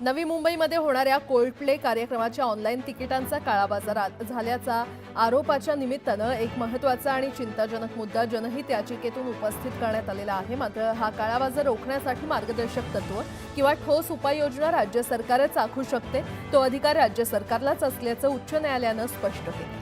नवी मुंबईमध्ये होणाऱ्या कोल्डप्ले कार्यक्रमाच्या ऑनलाईन तिकिटांचा काळाबाजार झाल्याचा आरोपाच्या निमित्तानं एक महत्त्वाचा आणि चिंताजनक मुद्दा जनहित याचिकेतून उपस्थित करण्यात आलेला आहे। मात्र हा काळाबाजार रोखण्यासाठी मार्गदर्शक तत्त्व किंवा ठोस उपाययोजना राज्य सरकारच आखू शकते, तो अधिकार राज्य सरकारलाच असल्याचं उच्च न्यायालयानं स्पष्ट केलं।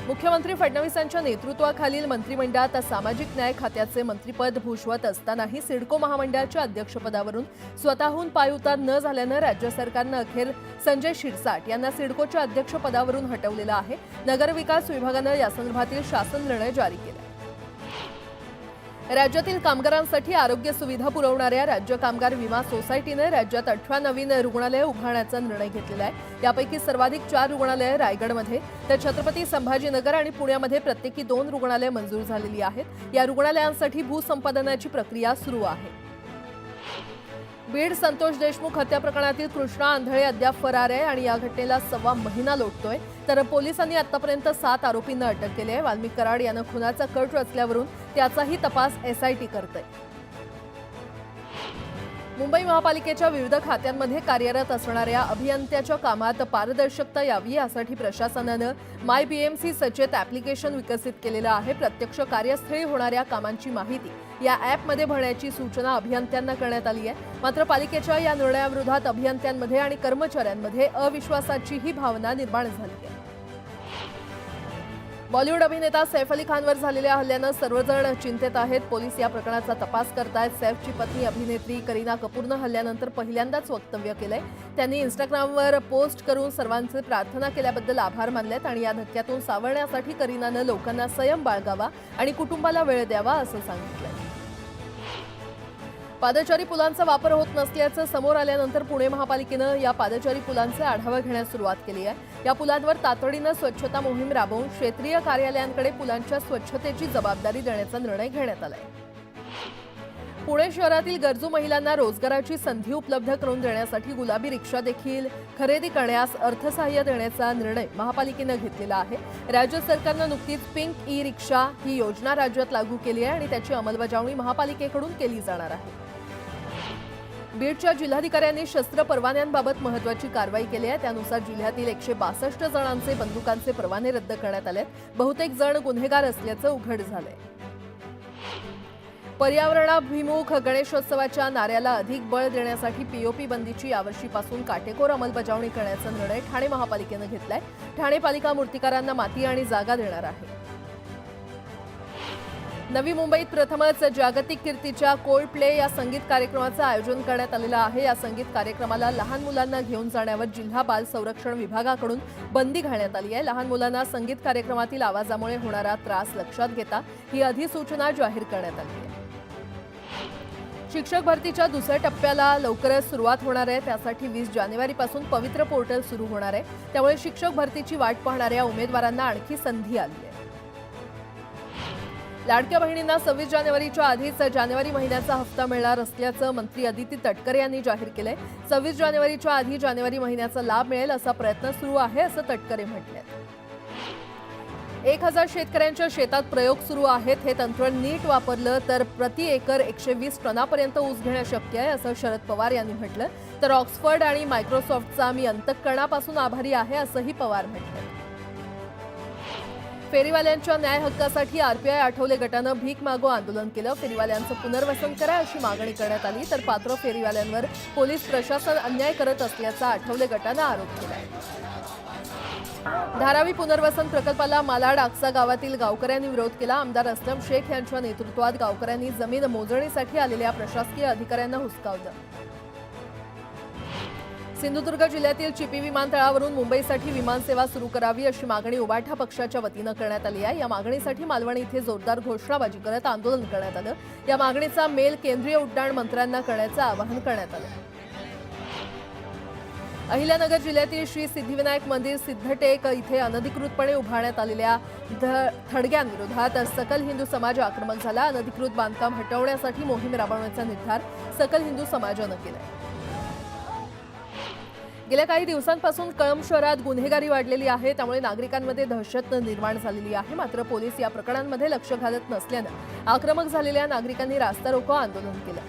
मुख्यमंत्री फडणवीसांच्या नेतृत्वाखालील मंत्रिमंडळात सामाजिक न्याय खात्याचे मंत्रिपद भूषवत असतानाही सिडको महामंडळाच्या अध्यक्षपदावरून स्वतःहून पायउतार न झाल्यानं राज्य सरकारनं अखेर संजय शिरसाट यांना सिडकोच्या अध्यक्षपदावरून हटवलेलं आहे। नगरविकास विभागानं यासंदर्भातील शासन निर्णय जारी केला। राज्यातील कामगारांसाठी आरोग्य सुविधा पुरवणाऱ्या राज्य कामगार विमा सोसायटीने राज्यात 18 नवीन रुग्णालये उभारण्याचा निर्णय घेतलेला आहे। यापैकी सर्वाधिक 4 रुग्णालये रायगडमध्ये तर छत्रपती संभाजीनगर आणि पुण्यामध्ये प्रत्येकी 2 रुग्णालये मंजूर झालेली आहेत। या रुग्णालयांसाठी भूसंपादनाची प्रक्रिया सुरू आहे। बीड संतोष देशमुख हत्या प्रकरणातील कृष्णा आंधळे अद्याप फरार आहे आणि या घटनेला 1.25 महिना लोटतोय, तर पोलिसांनी आतापर्यंत 7 आरोपींना अटक केली आहे। वाल्मिक कराड यानं खुनाचा कट रचल्यावरून त्याचाही तपास एसआयटी करते। मुंबई महापालिकेच्या विविध खात्यांमध्ये कार्यरत असणाऱ्या अभियंत्याच्या कामात पारदर्शकता यावी यासाठी प्रशासनानं माय बीएमसी सचेत ॲप्लिकेशन विकसित केलेलं आहे। प्रत्यक्ष कार्यस्थळी होणाऱ्या कामांची माहिती या ॲपमध्ये भरण्याची सूचना अभियंत्यांना करण्यात आली आहे। मात्र पालिकेच्या या निर्णयाविरोधात अभियंत्यांमध्ये आणि कर्मचाऱ्यांमध्ये अविश्वासाचीही भावना निर्माण झाली आहे। बॉलिवूड अभिनेता सैफ अली खानवर झालेल्या हल्ल्यानं सर्वजण चिंतेत आहेत। पोलीस या प्रकरणाचा तपास करतायत। सैफची पत्नी अभिनेत्री करीना कपूरनं हल्ल्यानंतर पहिल्यांदाच वक्तव्य केलंय। त्यांनी इंस्टाग्रामवर पोस्ट करून सर्वांचे प्रार्थना केल्याबद्दल आभार मानलेत आणि या धक्क्यातून सावरण्यासाठी करीनानं लोकांना संयम बाळगावा आणि कुटुंबाला वेळ द्यावा असं सांगितलंय। पादचारी पुलांचा वापर होत नसल्याचं समोर आल्यानंतर पुणे महापालिकेनं या पादचारी पुलांचे आढावा घेण्यास सुरुवात केली आहे। या पुलांवर तातडीनं स्वच्छता मोहीम राबवून क्षेत्रीय कार्यालयांकडे पुलांच्या स्वच्छतेची जबाबदारी देण्याचा निर्णय घेण्यात आलाय। पुणे शहरातील गरजू महिलांना रोजगाराची संधी उपलब्ध करून देण्यासाठी गुलाबी रिक्षा देखील खरेदी करण्यास अर्थसहाय्य देण्याचा निर्णय महापालिकेनं घेतलेला आहे। राज्य सरकारनं नुकतीच पिंक ई रिक्षा ही योजना राज्यात लागू केली आहे आणि त्याची अंमलबजावणी महापालिकेकडून केली जाणार आहे। बीडच्या जिल्हाधिकाऱ्यांनी शस्त्र परवान्यांबाबत महत्त्वाची कारवाई केली आहे। त्यानुसार जिल्ह्यातील 162 जणांचे बंदुकांचे परवाने रद्द करण्यात आले। बहुतेक जण गुन्हेगार असल्याचं उघड झालंय। पर्यावरणाभिमुख गणेशोत्सवाच्या नाऱ्याला अधिक बळ देण्यासाठी पीओपी बंदीची यावर्षीपासून काटेकोर अंमलबजावणी करण्याचा निर्णय ठाणे महापालिकेनं घेतलाय। ठाणे पालिका मूर्तिकारांना माती आणि जागा देणार आहे। नवी मुंबईत प्रथमच जागतिक कीर्तीच्या कोल्डप्ले या संगीत कार्यक्रमाचं आयोजन करण्यात आलेलं आहे। या संगीत कार्यक्रमाला लहान मुलांना घेऊन जाण्यावर जिल्हा बाल संरक्षण विभागाकडून बंदी घालण्यात आली आहे। लहान मुलांना संगीत कार्यक्रमातील आवाजामुळे होणारा त्रास लक्षात घेता ही अधिसूचना जाहीर करण्यात आली आहे। शिक्षक भरतीच्या दुसऱ्या टप्प्याला लवकरच सुरुवात होणार आहे। त्यासाठी 20 जानेवारीपासून पवित्र पोर्टल सुरू होणार आहे। त्यामुळे शिक्षक भरतीची वाट पाहणाऱ्या उमेदवारांना आणखी संधी आली आहे। लाडक्या बहिणींना 26 जानेवारीच्या आधीच जानेवारी महिन्याचा हप्ता मिळणार असल्याचं मंत्री अदिती तटकरे यांनी जाहीर केलंय। 26 जानेवारीच्या आधी जानेवारी महिन्याचा लाभ मिळेल असा प्रयत्न सुरू आहे असं तटकरे म्हटलंय। 1000 शेतकऱ्यांच्या शेतात प्रयोग सुरू आहेत। हे तंत्र नीट वापरलं तर प्रति एकर 120 टनापर्यंत ऊस घेणं शक्य आहे असं शरद पवार यांनी म्हटलं। तर ऑक्सफर्ड आणि मायक्रोसॉफ्टचा मी अंतःकरणापासून आभारी आहे असंही पवार म्हटलं। फेरीवाल्यांच्या न्याय हक्कासाठी आरपीआय आठवले गटानं भीक मागो आंदोलन केलं। फेरीवाल्यांचं पुनर्वसन करा अशी मागणी करण्यात आली, तर पात्र फेरीवाल्यांवर पोलीस प्रशासन अन्याय करत असल्याचा आठवले गटानं आरोप केला। धारावी पुनर्वसन प्रकल्पाला मालाड आक्सा गावातील गावकऱ्यांनी विरोध केला। आमदार असलम शेख यांच्या नेतृत्वात गावकऱ्यांनी जमीन मोजणीसाठी आलेल्या प्रशासकीय अधिकाऱ्यांना हुसकावलं। सिंधुदुर्ग जिल्ह्यातील चिपी विमानतळावरून मुंबईसाठी विमानसेवा सुरू करावी अशी मागणी उबाठा पक्षाच्या वतीनं करण्यात आली आहे। या मागणीसाठी मालवण इथे जोरदार घोषणाबाजी करत आंदोलन करण्यात आलं। या मागणीचा मेल केंद्रीय उड्डाण मंत्र्यांना करण्याचं आवाहन करण्यात आलं। अहिल्यानगर जिल्ह्यातील श्री सिद्धिविनायक मंदिर सिद्धटेक इथे अनधिकृतपणे उभारण्यात आलेल्या थडग्यांविरोधात सकल हिंदू समाज आक्रमक झाला। अनधिकृत बांधकाम हटवण्यासाठी मोहीम राबवण्याचा निर्धार सकल हिंदू समाजानं केलाय। गेल्या काही दिवसांपासून कळंब शहरात गुन्हेगारी वाढलेली आहे, त्यामुळे नागरिकांमध्ये दहशत निर्माण झालेली आहे। मात्र पोलीस या प्रकरणांमध्ये लक्ष घालत नसल्यानं आक्रमक झालेल्या नागरिकांनी रास्ता रोको आंदोलन केलं।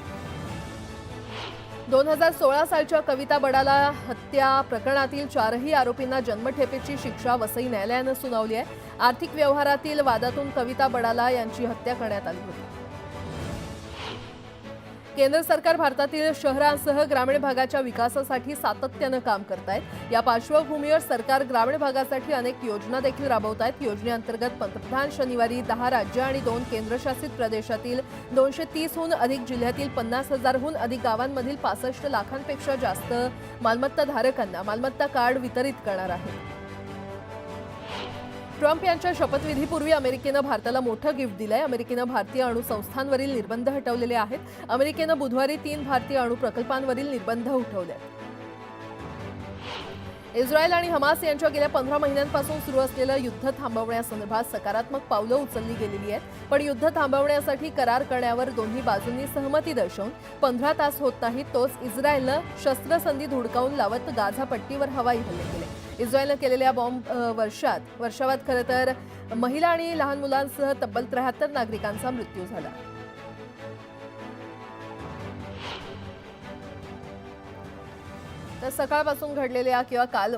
2016 सालच्या कविता बडाला हत्या प्रकरणातील 4ही आरोपींना जन्मठेपेची शिक्षा वसई न्यायालयानं सुनावली आहे। आर्थिक व्यवहारातील वादातून कविता बडाला यांची हत्या करण्यात आली होती। केंद्र सरकार भारतातील शहरांसह ग्रामीण भागाच्या विकासासाठी सातत्यानं काम करत आहे। या पार्श्वभूमीवर सरकार ग्रामीण भागासाठी अनेक योजना देखील राबवत आहे। योजनेअंतर्गत पंतप्रधान शनिवारी 10 राज्य आणि 2 केंद्रशासित प्रदेशातील 230हून अधिक जिल्ह्यातील 50,000हून अधिक गावांमधील 65 लाखांपेक्षा जास्त मालमत्ताधारकांना मालमत्ता कार्ड वितरित करणार आहे। ट्रम्प यांच्या शपथविधीपूर्वी अमेरिकेनं भारताला मोठं गिफ्ट दिलंय। अमेरिकेनं भारतीय अणुसंस्थांवरील निर्बंध हटवलेले आहेत। अमेरिकेनं बुधवारी 3 भारतीय अणु प्रकल्पांवरील निर्बंध उठवले। इस्रायल आणि हमास यांच्या गेल्या 15 महिन्यांपासून सुरू असलेलं युद्ध थांबवण्यासंदर्भात सकारात्मक पावलं उचलली गेलेली आहेत। पण युद्ध थांबवण्यासाठी करार करण्यावर दोन्ही बाजूंनी सहमती दर्शवून 15 तास होत नाहीत तोच इस्रायलनं शस्त्रसंधी धुडकावून लावत गाझा पट्टीवर हवाई हल्ले केले। इस्रायलनं केलेल्या बॉम्ब वर्षावात खरं तर महिला आणि लहान मुलांसह तब्बल 73 नागरिकांचा मृत्यू झाला। तर सकाळपासून घडलेल्या किंवा काल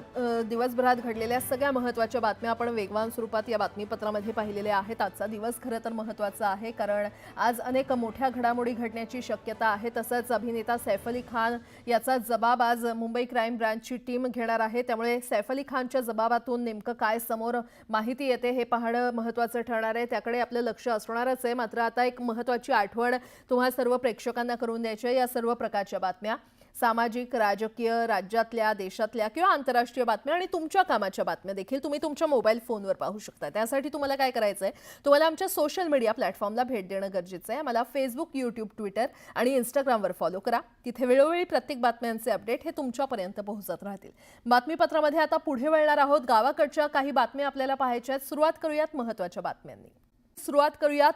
दिवसभरात घडलेल्या सगळ्या महत्त्वाच्या बातम्या आपण वेगवान स्वरूपात या बातमीपत्रामध्ये पाहिलेल्या आहेत। आजचा दिवस खरं तर महत्त्वाचा आहे कारण आज अनेक मोठ्या घडामोडी घडण्याची शक्यता आहे। तसंच अभिनेता सैफ अली खान याचा जबाब आज मुंबई क्राईम ब्रांचची टीम घेणार आहे। त्यामुळे सैफ अली खानच्या जबाबातून नेमकं काय समोर माहिती येते हे पाहणं महत्त्वाचं ठरणार आहे। त्याकडे आपलं लक्ष असणारच आहे। मात्र आता एक महत्त्वाची आठवण तुम्हा सर्व प्रेक्षकांना करून द्यायची आहे। या सर्व प्रकारच्या बातम्या सामाजिक, राजकीय, राज्यातल्या, देशातल्या किंवा आंतरराष्ट्रीय बातम्या आणि तुमच्या कामाच्या बातम्या देखील तुम्ही तुमच्या मोबाईल फोनवर पाहू शकता। त्यासाठी तुम्हाला काय करायचं आहे, तुम्हाला आमच्या सोशल मीडिया प्लॅटफॉर्मला भेट देणं गरजेचं आहे। मला फेसबुक, यूट्यूब, ट्विटर आणि इंस्टाग्रामवर फॉलो करा। तिथे वेळोवेळी प्रत्येक बातम्यांचे अपडेट हे तुमच्यापर्यंत पोहोचत राहतील। बातमीपत्रामध्ये आता पुढे वळणार आहोत। गावाकडच्या काही बातम्या आपल्याला पाहायच्या आहेत। सुरुवात करूयात महत्त्वाच्या बातम्यांनी।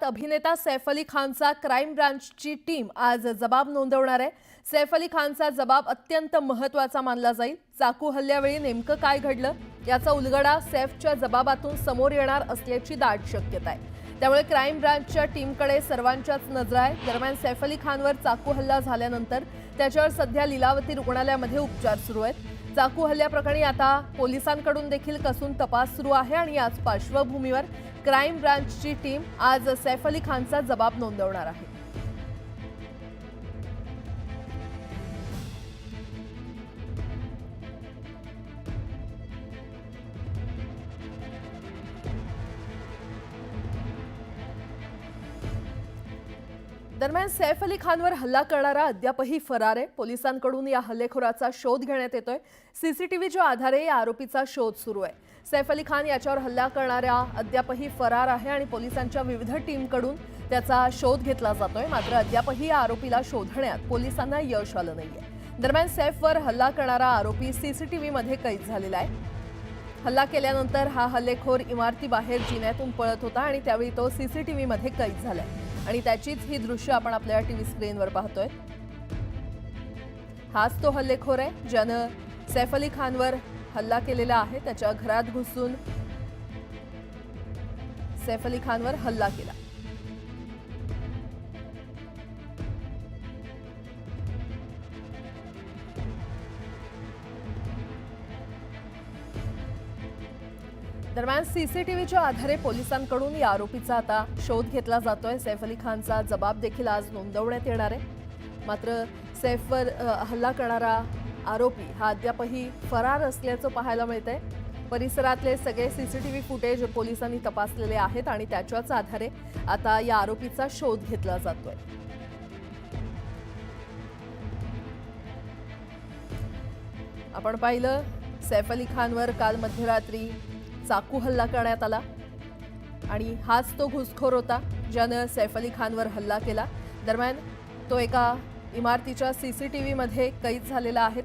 अभिनेता सैफ अली खानचा क्राईम ब्रांचची टीम आज जबाब नोंदवणार आहे। सैफ अली खानचा जबाब अत्यंत महत्त्वाचा मानला जाईल। चाकू हल्ल्यावेळी नेमकं काय घडलं याचा उलगडा सैफच्या जबाबातून समोर येणार असल्याची दाट शक्यता आहे। त्यामुळे क्राईम ब्रांचच्या टीमकडे सर्वांच्याच नजर आहे। दरम्यान सैफ अली खानवर चाकू हल्ला झाल्यानंतर त्याच्यावर सध्या लीलावती रुग्णालयामध्ये उपचार सुरू आहेत। चाकू हल्ल्याप्रकरणी आता पोलिसांकडून देखील कसून तपास सुरू आहे आणि याच पार्श्वभूमीवर क्राईम ब्रांचची टीम आज सैफ अली खानचा जबाब नोंदवणार आहे। दरम्यान सैफ अली खानवर हल्ला करणारा अद्यापही फरार आहे। पोलिसांकडून या हल्लेखोराचा शोध घेण्यात येतोय। सीसीटीव्हीच्या आधारे या आरोपीचा शोध सुरू आहे। सैफ अली खान याच्यावर हल्ला करणारा अद्यापही फरार आहे आणि पोलिसांच्या विविध टीमकडून त्याचा शोध घेतला जातोय। मात्र अद्यापही या आरोपीला शोधण्यात पोलिसांना यश आलं नाहीये। दरम्यान सैफवर हल्ला करणारा आरोपी सीसीटीव्हीमध्ये कैद झालेला आहे। हल्ला केल्यानंतर हा हल्लेखोर इमारतीबाहेर जिन्यातून पळत होता आणि त्यावेळी तो सीसीटीव्हीमध्ये कैद झालाय आणि त्याचीच ही दृश्य आपण आपल्या टीव्ही स्क्रीनवर पाहतोय। हाच तो हल्लेखोर आहे ज्यानं सैफ अली खानवर हल्ला केलेला आहे। त्याच्या घरात घुसून सैफ अली खानवर हल्ला केला। दरम्यान सीसीटीव्हीच्या आधारे पोलिसांकडून या आरोपीचा आता शोध घेतला जातोय। सैफ अली खानचा जबाब देखील आज नोंदवण्यात येणार आहे। मात्र सैफवर हल्ला करणारा आरोपी हा अद्यापही फरार असल्याचं पाहायला मिळतंय। परिसरातले सगळे सीसीटीव्ही फुटेज पोलिसांनी तपासलेले आहेत आणि त्याच्याच आधारे आता या आरोपीचा शोध घेतला जातोय। आपण पाहिलं सैफ अली खानवर काल मध्यरात्री चाकू हल्ला करण्यात आला आणि हाच तो घुसखोर होता ज्यानं सैफ अली खानवर हल्ला केला। दरम्यान तो एका इमारतीच्या सीसीटीव्हीमध्ये कैद झालेला आहे।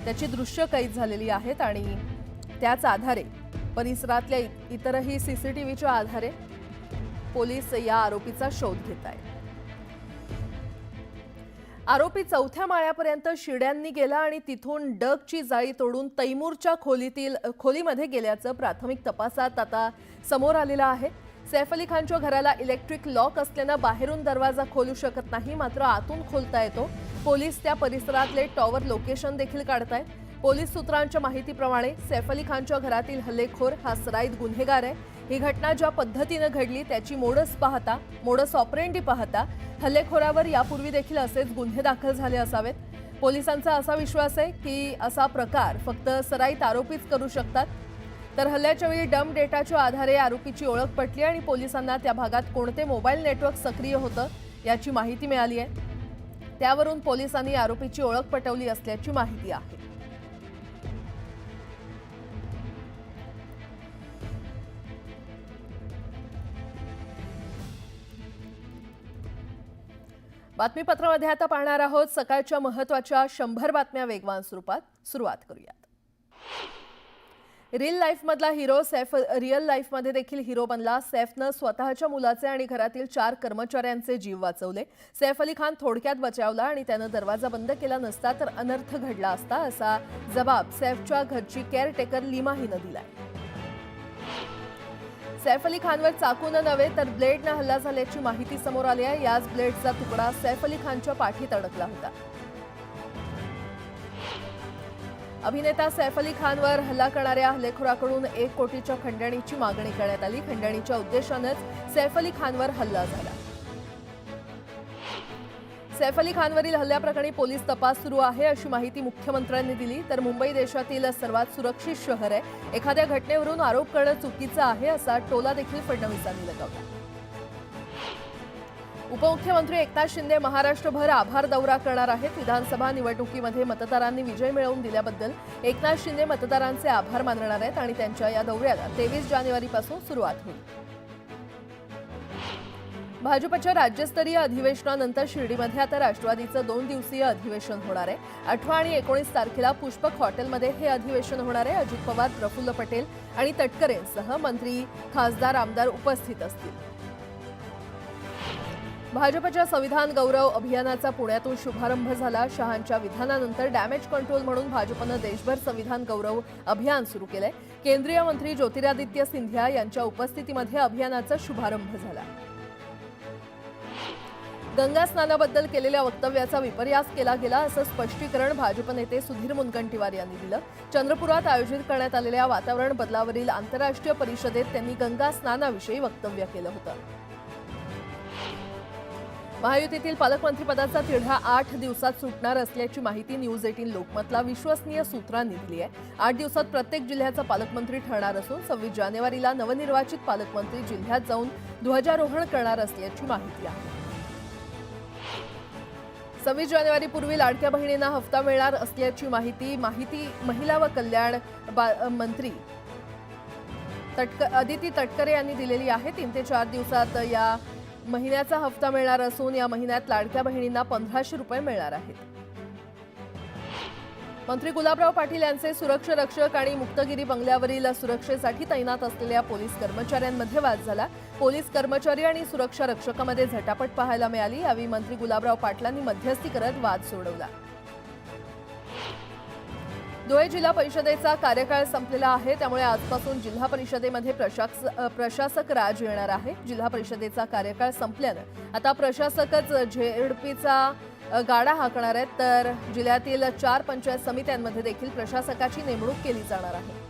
त्याची दृश्य कैद झालेली आहेत आणि त्याच आधारे परिसरातल्या इतरही सीसीटीव्हीच्या आधारे पोलीस या आरोपीचा शोध घेत आहेत। आरोपी 4थ्या माळ्यापर्यंत शिड्यांनी गेला आणि तिथून डगची जाळी तोडून तैमूरच्या खोलीमध्ये गेल्याचं प्राथमिक तपासात आता समोर आलेलं आहे। सैफ अली खानच्या घराला इलेक्ट्रिक लॉक असल्यानं बाहेरून दरवाजा खोलू शकत नाही, मात्र आतून खोलता येतो। पोलीस त्या परिसरातले टॉवर लोकेशन देखील काढतायत। पोलीस सूत्रांच्या माहितीप्रमाणे सैफ अली खानच्या घरातील हल्लेखोर हा सराईत गुन्हेगार आहे। ही घटना ज्या पद्धतीने घडली त्याची मोडस ऑपरेंडी पाहता हल्लेखोरावर यापूर्वी देखील असेच गुन्हे दाखल झाले असावेत। पोलिसांचा असा विश्वास आहे की असा प्रकार फक्त सराईत आरोपीच करू शकतात। तर हल्ल्याच्या वेळी डम डेटाच्या आधारे आरोपीची ओळख पटली आणि पोलिसांना त्या भागात कोणते मोबाईल नेटवर्क सक्रिय होतं याची माहिती मिळाली आहे। त्यावरून पोलिसांनी आरोपीची ओळख पटवली असल्याची माहिती आहे। बातमीपत्रामध्ये आता पाहणार आहोत सकाळच्या महत्त्वाच्या 100 बातम्या वेगवान स्वरूपात। सुरुवात करूयात। रिअल लाईफमधला हिरो सैफ रिअल लाईफमध्ये देखील हिरो बनला। सैफनं स्वतःच्या मुलाचे आणि घरातील 4 कर्मचाऱ्यांचे जीव वाचवले। सैफ अली खान थोडक्यात बचावला आणि त्यानं दरवाजा बंद केला नसता तर अनर्थ घडला असता, असा जबाब सैफच्या घरची केअरटेकर लीमा हिनं दिलाय। सैफ अली खानवर चाकूनं नव्हे तर ब्लेडनं हल्ला झाल्याची माहिती समोर आली आहे। याच ब्लेडचा तुकडा सैफ अली खानच्या पाठीत अडकला होता। अभिनेता सैफ अली खानवर हल्ला करणाऱ्या हल्लेखोराकडून 1 कोटीच्या खंडणीची मागणी करण्यात आली। खंडणीच्या उद्देशानंच सैफ अली खानवर हल्ला झाला। सैफ अली खानवरील हल्ल्याप्रकरणी पोलीस तपास सुरू आहे अशी माहिती मुख्यमंत्र्यांनी दिली। तर मुंबई देशातील सर्वात सुरक्षित शहर आहे, एखाद्या घटनेवरून आरोप करणं चुकीचं आहे असा टोला देखील फडणवीसांनी लगावला। उपमुख्यमंत्री एकनाथ शिंदे महाराष्ट्रभर आभार दौरा करणार आहेत। विधानसभा निवडणुकीमध्ये मतदारांनी विजय मिळवून दिल्याबद्दल एकनाथ शिंदे मतदारांचे आभार मानणार आहेत आणि त्यांच्या या दौऱ्याला 23 जानेवारीपासून सुरुवात होईल। भाजपच्या राज्यस्तरीय अधिवेशनानंतर शिर्डीमध्ये आता राष्ट्रवादीचं 2 दिवसीय अधिवेशन होणार आहे। 18 आणि 19 तारखेला पुष्पक हॉटेलमध्ये हे अधिवेशन होणार आहे। अजित पवार, प्रफुल्ल पटेल आणि तटकरेंसह मंत्री, खासदार, आमदार उपस्थित असतील। भाजपच्या संविधान गौरव अभियानाचा पुण्यातून शुभारंभ झाला। शहांच्या विधानानंतर डॅमेज कंट्रोल म्हणून भाजपनं देशभर संविधान गौरव अभियान सुरू केलंय। केंद्रीय मंत्री ज्योतिरादित्य सिंधिया यांच्या उपस्थितीमध्ये अभियानाचा शुभारंभ झाला। गंगा स्नानाबद्दल केलेल्या वक्तव्याचा विपर्यास केला गेला असं स्पष्टीकरण भाजप नेते सुधीर मुनगंटीवार यांनी दिलं। चंद्रपुरात आयोजित करण्यात आलेल्या वातावरण बदलावरील आंतरराष्ट्रीय परिषदेत त्यांनी गंगा स्नानाविषयी वक्तव्य केलं होतं। महायुतीतील पालकमंत्रीपदाचा तिढा 8 दिवसात सुटणार असल्याची माहिती न्यूज 18 लोकमतला विश्वसनीय सूत्रांनी दिली आहे। 8 दिवसात प्रत्येक जिल्ह्याचा पालकमंत्री ठरणार असून 26 जानेवारीला नवनिर्वाचित पालकमंत्री जिल्ह्यात जाऊन ध्वजारोहण करणार असल्याची माहिती आहे। 26 जानेवारीपूर्वी लाडक्या बहिणींना हप्ता मिळणार असल्याची माहिती महिला व कल्याण मंत्री अदिती तटकरे यांनी दिलेली आहे। 3 ते 4 दिवसात या महिन्याचा हप्ता मिळणार असून या महिन्यात लाडक्या बहिणींना 1500 रुपये मिळणार आहेत। मंत्री गुलाबराव पाटील यांचे सुरक्षा रक्षक आणि मुक्तगिरी बंगल्यावरील सुरक्षेसाठी तैनात असलेल्या पोलीस कर्मचाऱ्यांमध्ये वाद झाला। पोलीस कर्मचारी आणि सुरक्षा रक्षकामध्ये झटापट पाहायला मिळाली। यावेळी मंत्री गुलाबराव पाटलांनी मध्यस्थी करत वाद सोडवला। धुळे जिल्हा परिषदेचा कार्यकाळ संपलेला आहे, त्यामुळे आजपासून जिल्हा परिषदेमध्ये प्रशासक राज येणार आहे। जिल्हा परिषदेचा कार्यकाळ संपल्यानं आता प्रशासकच झेडपीचा गाडा हाकणार आहेत, तर जिल्ह्यातील 4 पंचायत समित्यांमध्ये देखील प्रशासकाची नेमणूक केली जाणार आहे।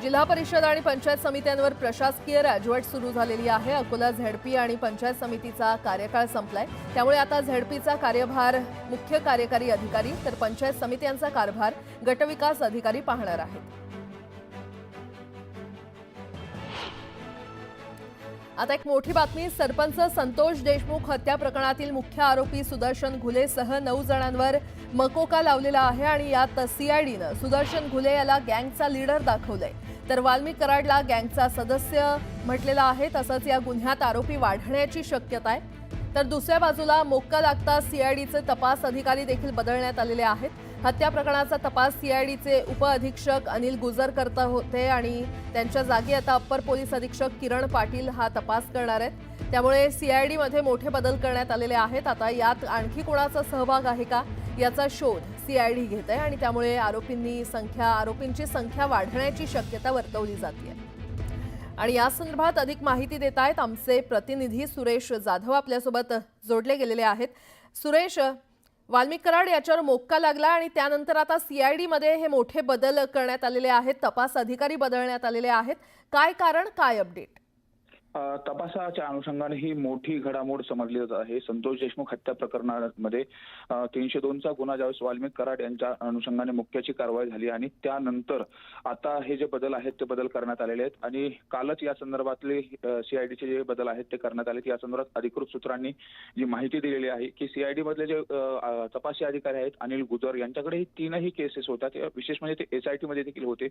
जिल्हा परिषद आणि पंचायत समित्यांवर प्रशासकीय राजवट सुरू झालेली आहे। अकोला झेडपी आणि पंचायत समितीचा कार्यकाळ संपलाय, त्यामुळे आता झेडपीचा कार्यभार मुख्य कार्यकारी अधिकारी तर पंचायत समित्यांचा कारभार गटविकास अधिकारी पाहणार आहेत। आता एक मोठी बातमी। सरपंच संतोष देशमुख हत्या प्रकरणातील मुख्य आरोपी सुदर्शन घुलेसह 9 जणांवर मकोका लावलेला आहे आणि यात सीआयडीनं सुदर्शन घुले याला गँगचा लीडर दाखवलंय, तर वाल्मिक कराडला गँगचा सदस्य म्हटलेला आहे। तसंच या गुन्ह्यात आरोपी वाढण्याची शक्यता आहे। तर दुसऱ्या बाजूला मोक्का लागता सीआयडीचे तपास अधिकारी देखील बदलण्यात आलेले आहेत। हत्या प्रकरणाचा तपास सीआयडीचे उपअधीक्षक अनिल गुजर करत होते आणि त्यांच्या जागी आता अप्पर पोलीस अधीक्षक किरण पाटील हा तपास करणार आहेत। त्यामुळे सीआयडीमध्ये मोठे बदल करण्यात आलेले आहेत। आता यात आणखी कोणाचा सहभाग आहे का याचा शोध सीआयडी घेत आहे आणि त्यामुळे आरोपींची संख्या वाढण्याची शक्यता वर्तवली जाते। आणि या संदर्भात अधिक माहिती देत आहेत आमचे प्रतिनिधी सुरेश जाधव आपल्यासोबत जोडले गेलेले आहेत। सुरेश, वाल्मिक कराड याच्यावर मोक्का लागला आणि त्यानंतर आता सीआयडी मध्ये हे मोठे बदल करण्यात आलेले आहेत, तपास अधिकारी बदलण्यात आलेले आहेत, काय कारण, काय अपडेट? तपासाच्या अनुषंगाने ही मोठी घडामोड समजली जात आहे। संतोष देशमुख हत्या प्रकरणामध्ये 302 चा गुन्हा ज्यावेळेस वाल्मिक कराड यांच्या अनुषंगाने मोक्क्याची कारवाई झाली आणि त्यानंतर आता हे जे बदल आहेत ते बदल करण्यात आलेले आहेत आणि कालच या संदर्भातले सीआयडीचे जे बदल आहेत ते करण्यात आले। या संदर्भात अधिकृत सूत्रांनी जी माहिती दिलेली आहे की सीआयडी मधले जे तपासी अधिकारी आहेत अनिल गुजर यांच्याकडे ही तीनही केसेस होत्या, विशेष म्हणजे ते एसआयटी मध्ये देखील होते।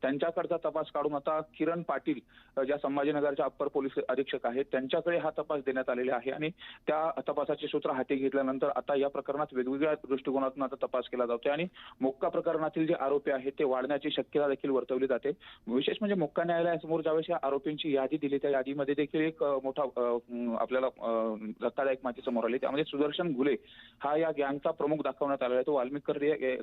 त्यांच्याकडचा तपास काढून आता किरण पाटील ज्या संभाजीनगरच्या अप्पर पोलीस अधीक्षक आहेत त्यांच्याकडे हा तपास देण्यात आलेला आहे आणि त्या तपासाचे सूत्र हाती घेतल्यानंतर आता या प्रकरणात वेगवेगळ्या दृष्टिकोनातून आता तपास केला जातोय आणि मोक्का प्रकरणातील जे आरोपी आहेत ते वाढण्याची शक्यता देखील वर्तवली जाते। विशेष म्हणजे मोक्का न्यायालयासमोर ज्यावेळेस या आरोपींची यादी दिली त्या यादीमध्ये देखील एक मोठा आपल्याला धक्कादायक माहिती समोर आली। त्यामध्ये सुदर्शन घुले हा या गँगचा प्रमुख दाखवण्यात आलेला आहे, तो वाल्मिक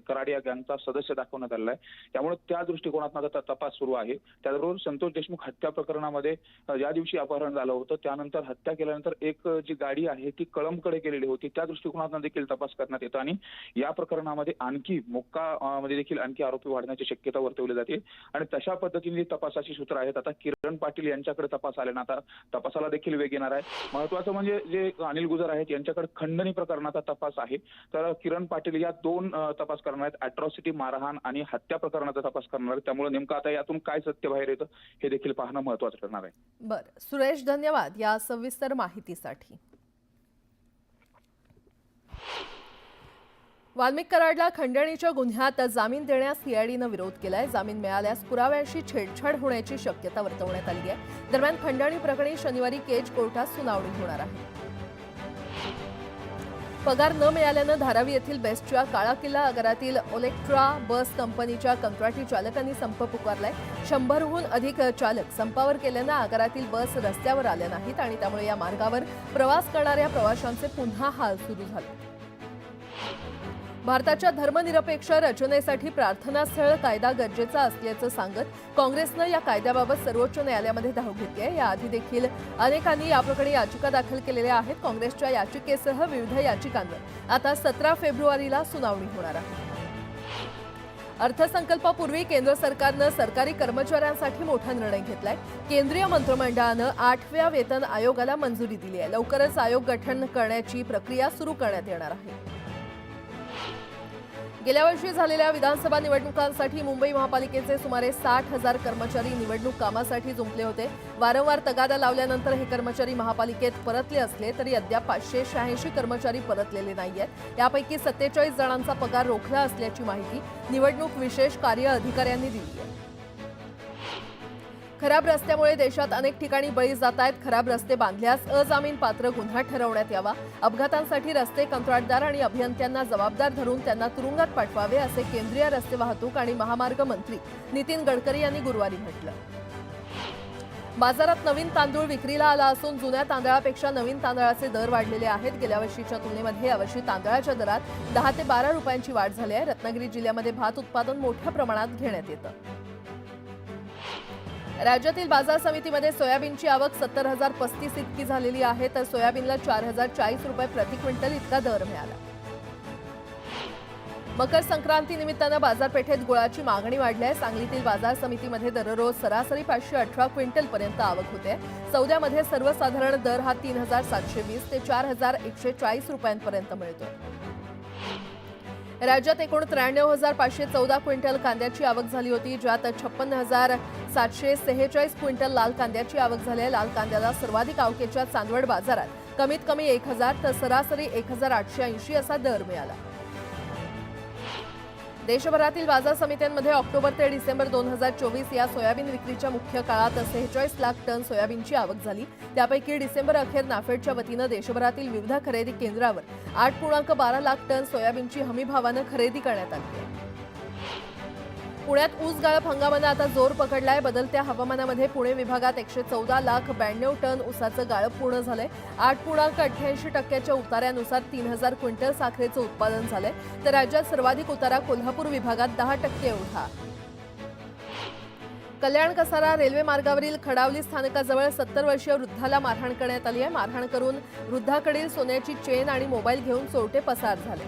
कराड या गँगचा सदस्य दाखवण्यात आलेला आहे। त्यामुळे त्या दृष्टिकोनातून आता तपास सुरू आहे। त्याचबरोबर संतोष देशमुख हत्या प्रकरणामध्ये ज्या दिवशी अपहरण झालं होतं त्यानंतर हत्या केल्यानंतर एक जी गाडी आहे ती कळंबकडे गेलेली होती, त्या दृष्टिकोनातून देखील तपास करण्यात येतो आणि या प्रकरणामध्ये आणखी मोक्का मध्ये देखील आणखी आरोपी वाढण्याची शक्यता वर्तवली जाते आणि तशा पद्धतीने तपासाची सूत्र आहेत। आता किरण पाटील यांच्याकडे तपास आले ना, आता तपासाला देखील वेग येणार आहे। महत्वाचं म्हणजे जे अनिल गुजर आहेत यांच्याकडे खंडणी प्रकरणाचा तपास आहे, तर किरण पाटील या दोन तपास करणार आहेत, अॅट्रॉसिटी मारहाण आणि हत्या प्रकरणाचा तपास करणार आहेत। त्यामुळे नेमकं आता यातून काय सत्य बाहेर येतं हे देखील पाहणं महत्वाचं ठरणार आहे। बरं सुरेश, धन्यवाद या सविस्तर माहितीसाठी। वाल्मिक कराडला खंडणीच्या गुन्ह्यात जामीन देण्यास सीआयडीनं विरोध केलाय। जामीन मिळाल्यास पुराव्यांशी छेडछाड होण्याची शक्यता वर्तवण्यात आली आहे। दरम्यान खंडणी प्रकरणी शनिवारी केज कोर्टात सुनावणी होणार आहे। पगार न मिळाल्यानं धारावी येथील बेस्टच्या काळा किल्ला आगारातील ओलेक्ट्रा बस कंपनीच्या कंत्राटी चालकांनी संप पुकारलाय। 100हून अधिक चालक संपावर केल्यानं आगारातील बस रस्त्यावर आल्या नाहीत आणि त्यामुळे या मार्गावर प्रवास करणाऱ्या प्रवाशांचे पुन्हा हाल सुरू झाले। भारताच्या धर्मनिरपेक्ष रचनेसाठी प्रार्थनास्थळ कायदा गरजेचा असल्याचं सांगत काँग्रेसनं या कायद्याबाबत सर्वोच्च न्यायालयामध्ये धाव घेतली आहे। याआधी देखील अनेकांनी याप्रकरणी याचिका दाखल केलेल्या आहेत। काँग्रेसच्या याचिकेसह विविध याचिकांवर आता 17 फेब्रुवारीला सुनावणी होणार आहे। अर्थसंकल्पापूर्वी केंद्र सरकारनं सरकारी कर्मचाऱ्यांसाठी मोठा निर्णय घेतलाय। केंद्रीय मंत्रिमंडळानं 8व्या वेतन आयोगाला मंजुरी दिली आहे। लवकरच आयोग गठन करण्याची प्रक्रिया सुरू करण्यात येणार आहे। गेल्या वर्षी झालेल्या विधानसभा निवडणुकांसाठी मुंबई महापालिकेचे सुमारे 60,000 कर्मचारी निवडणूक कामासाठी जुंपले होते। वारंवार तगादा लावल्यानंतर हे कर्मचारी महापालिकेत परतले असले तरी अद्याप 586 कर्मचारी परतलेले नाहीयेत। यापैकी 47 जणांचा पगार रोखला असल्याची माहिती निवडणूक विशेष कार्य अधिकाऱ्यांनी दिली आहे। खराब रस्त्यामुळे देशात अनेक ठिकाणी बळी जात आहेत। खराब रस्ते बांधल्यास अजामीन पात्र गुन्हा ठरवण्यात यावा। अपघातांसाठी रस्ते कंत्राटदार आणि अभियंत्यांना जबाबदार धरून त्यांना तुरुंगात पाठवावे असे केंद्रीय रस्ते वाहतूक आणि महामार्ग मंत्री नितीन गडकरी यांनी गुरुवारी म्हटलं। बाजारात नवीन तांदूळ विक्रीला आला असून जुन्या तांदळापेक्षा नवीन तांदळाचे दर वाढलेले आहेत। गेल्या वर्षीच्या तुलनेमध्ये यावर्षी तांदळाच्या दरात 10 ते 12 रुपयांची वाढ झाली आहे। रत्नागिरी जिल्ह्यामध्ये भात उत्पादन मोठ्या प्रमाणात घेण्यात येतं। राज्यातील बाजार समितीमध्ये सोयाबीनची आवक 70,035 इतकी झालेली आहे, तर सोयाबीनला 4,040 रुपये प्रति क्विंटल इतका दर मिळाला। मकर संक्रांती निमित्तानं बाजारपेठेत गुळाची मागणी वाढली आहे। सांगलीतील बाजार समितीमध्ये दररोज सरासरी 518 क्विंटल पर्यंत आवक होते। सौद्यामध्ये सर्वसाधारण दर हा 3,720 ते 4,140 रुपयांपर्यंत मिळतोय। राज्यात एकूण 93,514 क्विंटल कांद्याची आवक झाली होती, ज्यात 56,746 क्विंटल लाल कांद्याची आवक झाली आहे। लाल कांद्याला सर्वाधिक आवकेच्या चांदवड बाजारात कमीत कमी 1,000 तर सरासरी 1,880 असा दर मिळाला। देशभरातील बाजार समित्यांमध्ये ऑक्टोबर ते डिसेंबर 2024 या सोयाबीन विक्रीच्या मुख्य काळात 46 लाख टन सोयाबीनची आवक झाली। त्यापैकी डिसेंबर अखेर नाफेडच्या वतीनं देशभरातील विविध खरेदी केंद्रावर 8.12 लाख टन सोयाबीनची हमीभावानं खरेदी करण्यात आली आहे। पुण्यात ऊस गाळप हंगामानं आता जोर पकडलाय। बदलत्या हवामानामध्ये पुणे विभागात 114,92,00,000 टन ऊसाचं गाळप पूर्ण झालंय। 8.88% उतार्यानुसार 3,000 क्विंटल साखरेचं उत्पादन झालंय, तर राज्यात सर्वाधिक उतारा कोल्हापूर विभागात 10% एवढा। कल्याण कसारा रेल्वे मार्गावरील खडावली स्थानकाजवळ 70 वर्षीय वृद्धाला मारहाण करण्यात आली आहे। मारहाण करून वृद्धाकडील सोन्याची चेन आणि मोबाईल घेऊन चोरटे पसार झाले।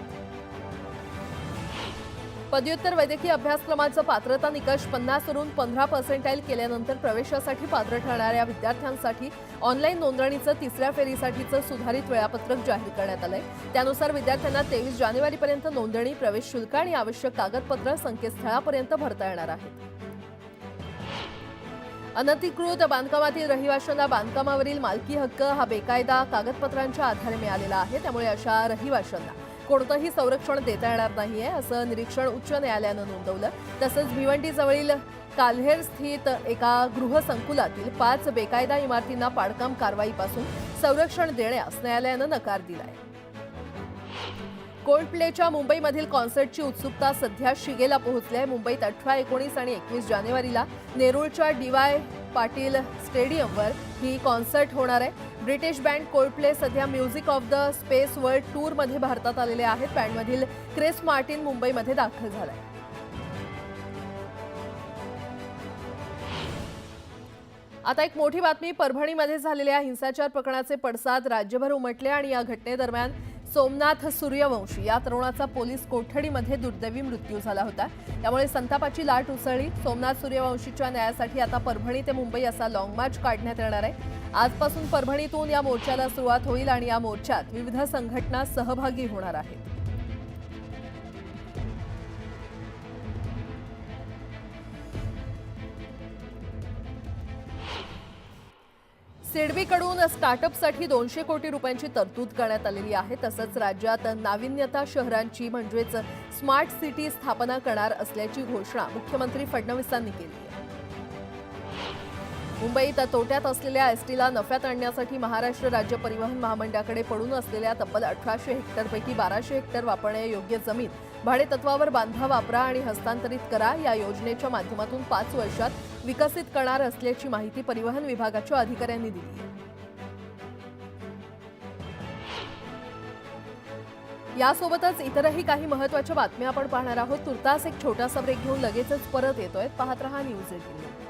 पदव्युत्तर वैद्यकीय अभ्यासक्रमाचा पात्रता निकष 50 वरून 15% केल्यानंतर प्रवेशासाठी पात्र ठरणाऱ्या विद्यार्थ्यांसाठी ऑनलाईन नोंदणीचं तिसऱ्या फेरीसाठीचं सुधारित वेळापत्रक जाहीर करण्यात आलंय। त्यानुसार विद्यार्थ्यांना 23 जानेवारीपर्यंत नोंदणी, प्रवेश शुल्क आणि आवश्यक कागदपत्र संकेतस्थळापर्यंत भरता येणार आहेत। अनधिकृत बांधकामातील रहिवाशांना बांधकामावरील मालकी हक्क हा बेकायदा कागदपत्रांच्या आधारे मिळालेला आहे। त्यामुळे अशा रहिवाशांना कोणतंही संरक्षण देता येणार नाहीये, असं निरीक्षण उच्च न्यायालयानं नोंदवलं। तसंच भिवंडी जवळील काल्हेर स्थित एका गृहसंकुलातील 5 बेकायदा इमारतींना पाडकाम कारवाईपासून संरक्षण देण्यास न्यायालयानं नकार दिलाय। कोल्डप्लेच्या मुंबईमधील कॉन्सर्टची उत्सुकता सध्या शिगेला पोहोचली आहे। मुंबईत 18, 19 आणि 21 जानेवारीला नेरूळच्या DY पाटील स्टेडियमवर ही कॉन्सर्ट होणार आहे। ब्रिटिश बँड कोल्डप्ले सध्या music of the spheres world टूरमध्ये भारतात आलेले आहेत। बँडमधील क्रिस मार्टिन मुंबईमध्ये दाखल झालाय। आता एक मोठी बातमी, परभणीमध्ये झालेल्या हिंसाचार प्रकरणाचे पडसाद राज्यभर उमटले आणि या घटनेदरम्यान सोमनाथ सूर्यवंशी या तरुणाचा पोलीस कोठडीमध्ये दुर्दैवी मृत्यू झाला होता। त्यामुळे संतापाची लाट उसळली। सोमनाथ सूर्यवंशीच्या न्यायासाठी आता परभणी ते मुंबई असा लॉंग मार्च काढण्यात येणार आहे। आजपासून परभणीतून या मोर्चाला सुरुवात होईल आणि या मोर्चात विविध संघटना सहभागी होणार आहेत। सिडबीकडून स्टार्टअपसाठी 200 कोटी रुपयांची तरतूद करण्यात आलेली आहे। तसंच राज्यात नाविन्यता शहरांची म्हणजेच स्मार्ट सिटी स्थापना करणार असल्याची घोषणा मुख्यमंत्री फडणवीसांनी केली आहे। मुंबईत तोट्यात असलेल्या एसटीला नफ्यात आणण्यासाठी महाराष्ट्र राज्य परिवहन महामंडळाकडे पडून असलेल्या तब्बल 1800 हेक्टरपैकी 1200 हेक्टर वापरण्यायोग्य जमीन भाडेतत्वावर बांधा, वापरा आणि हस्तांतरित करा या योजनेच्या माध्यमातून 5 वर्षात विकसित करणार असल्याची माहिती परिवहन विभागाच्या अधिकाऱ्यांनी दिली। यासोबतच इतरही काही महत्त्वाच्या बातम्या आपण पाहणार आहोत। तुर्तास एक छोटासा ब्रेक घेऊन लगेचच परत येतोय। पाहत रहा न्यूज 18।